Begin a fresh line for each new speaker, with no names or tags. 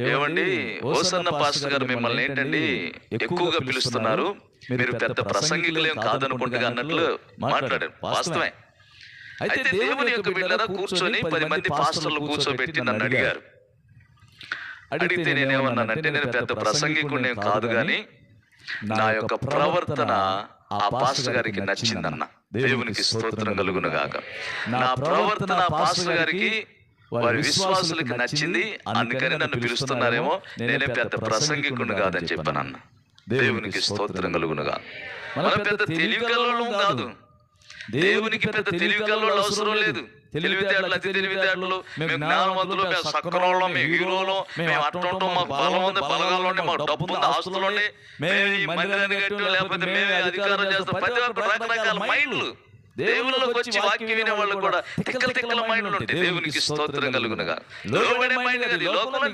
ఏవండి ఓసన్న పాస్టర్ గారు మిమ్మల్ని ఏంటండి ఎక్కువగా పిలుస్తున్నారు, మీరు పెద్ద ప్రసంగికులేం కాదనుకుంటుగా అన్నట్లు మాట్లాడారు. వాస్తవమే. అయితే దేవుని యొక్క బిడ్డలారా కూర్చొని 10 మంది పాస్టర్లు కూర్చోబెట్టి నన్ను అడిగారు. అడిగితే నేనేమన్నానంటే, నేను పెద్ద ప్రసంగికుడిని కాదు గాని నా యొక్క ప్రవర్తన ఆ పాస్టర్ గారికి నచ్చిందన్న. దేవునికి స్తోత్రం కలుగును గాక. నా ప్రవర్తన పాస్టర్ గారికి, వారి విశ్వాసులకు నచ్చింది, అందుకని నన్ను పిలుస్తున్నారేమో, నేనే పెద్ద ప్రసంగికుడిని కాదని చెప్పానన్న. దేవునికి స్తోత్రం కలుగునుగా. మన పెద్ద తెలివిగలవాళ్ళం కాదు, దేవునికి పెద్ద తెలివిగలవాళ్ళు అవసరం లేదు. తెలివితేటలు, అతి తెలివితేటలు, మేము జ్ఞానవంతులు, మేము సక్కనోళ్ళం, మేము హీరోలు, మేము అట్టుంటాం, మాకు బలం ఉంది, బలగాలు ఉండి, మాకు డబ్బు ఉంది, ఆస్తులు ఉండి, మేము ఈ మందిరాన్ని కట్టు, లేకపోతే మేమే అధికారం చేస్తాం. ప్రతి ఒక్కరు రకరకాల మైండ్లు. దేవుళ్ళకి వచ్చి వాక్యం వినే వాళ్ళు కూడా తిక్కల మైండ్లు ఉంటాయి. దేవునికి స్తోత్రం కలుగునుగా. లోబడే మైండ్ కాదు, ఈ లోకంలో